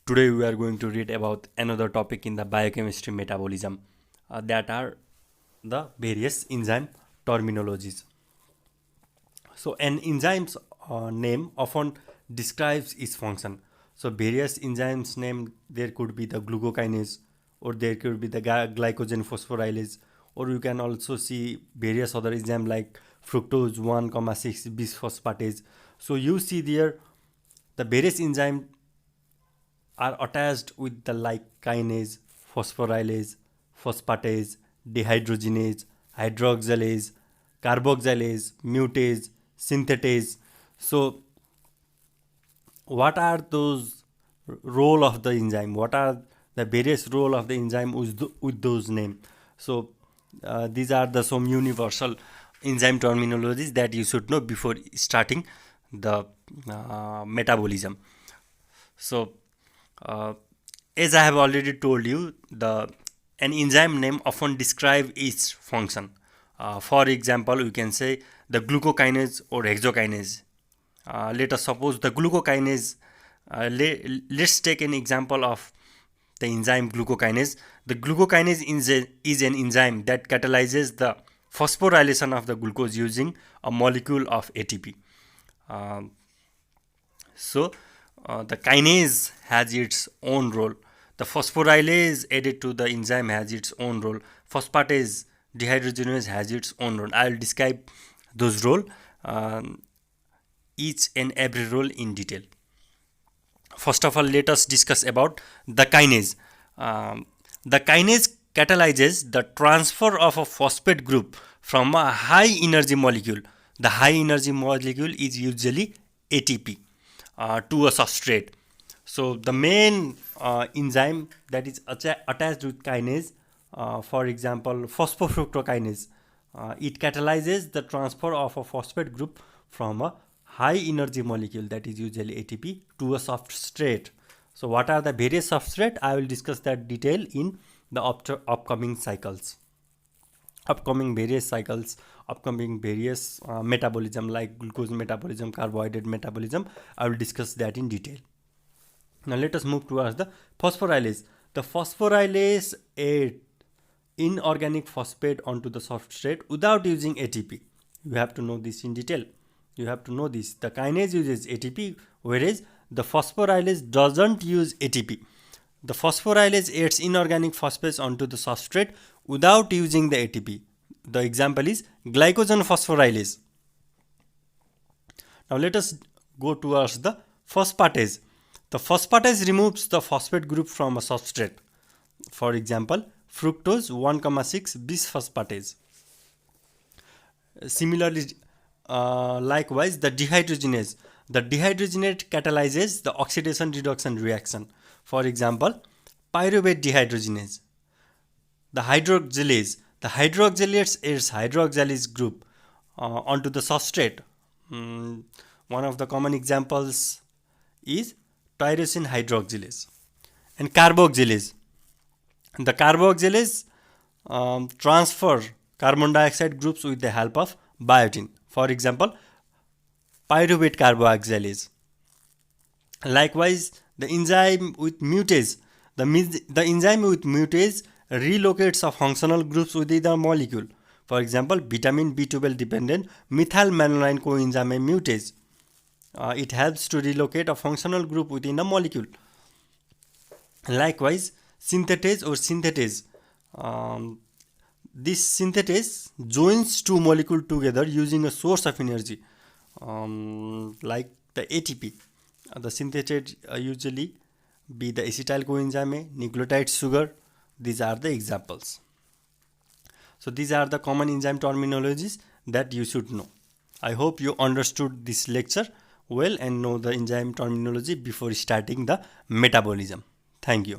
Today we are going to read about another topic in the biochemistry metabolism, that are the various enzyme terminologies. So an enzyme's name often describes its function. So various enzymes name, there could be the glucokinase, or there could be the glycogen phosphorylase, or you can also see various other enzymes like fructose 1,6 bisphosphatase. So you see there the various enzymes are attached with the like kinase, phosphorylase, phosphatase, dehydrogenase, hydroxylase, carboxylase, mutase, synthetase. So what are those role of the enzyme? What are the various role of the enzyme with those names? So these are the some universal enzyme terminologies that you should know before starting the metabolism. So as I have already told you, an enzyme name often describe its function. For example, we can say the glucokinase or hexokinase. Let us suppose the glucokinase. Let's take an example of the enzyme glucokinase. The glucokinase is an enzyme that catalyzes the phosphorylation of the glucose using a molecule of ATP. So the kinase has its own role. The phosphorylase added to the enzyme has its own role. Phosphatase, dehydrogenase has its own role. I will describe those role, each and every role in detail. First of all, let us discuss about the kinase. The kinase catalyzes the transfer of a phosphate group from a high energy molecule. The high energy molecule is usually ATP to a substrate. So the main enzyme that is attached with kinase, for example, phosphofructokinase, it catalyzes the transfer of a phosphate group from a high energy molecule, that is usually ATP, to a substrate. So what are the various substrate? I will discuss that detail in the upcoming cycles. Upcoming various metabolism like glucose metabolism, carbohydrate metabolism. I will discuss that in detail. Now let us move towards the phosphorylase. The phosphorylase adds inorganic phosphate onto the substrate without using ATP. You have to know this in detail. You have to know this. The kinase uses ATP, whereas the phosphorylase doesn't use ATP. The phosphorylase adds inorganic phosphates onto the substrate without using the ATP. The example is glycogen phosphorylase. Now let us go towards the phosphatase. The phosphatase removes the phosphate group from a substrate. For example, fructose 1,6 bisphosphatase. Similarly, likewise, the dehydrogenase. The dehydrogenase catalyzes the oxidation reduction reaction. For example, pyruvate dehydrogenase. The hydroxylase. The hydroxylase adds hydroxylase group onto the substrate. One of the common examples is tyrosine hydroxylase. And carboxylase. The carboxylase transfer carbon dioxide groups with the help of biotin. For example, pyruvate carboxylase. Likewise, the enzyme with mutase. The enzyme with mutase relocates a functional groups within the molecule. For example, vitamin B12 dependent methylmalonyl coenzyme mutase. It helps to relocate a functional group within a molecule. Likewise, synthetase or synthetase. This synthetase joins two molecules together using a source of energy, like the ATP. The synthetase usually be the acetyl coenzyme, nucleotide sugar. These are the examples. So these are the common enzyme terminologies that you should know. I hope you understood this lecture well and know the enzyme terminology before starting the metabolism. Thank you.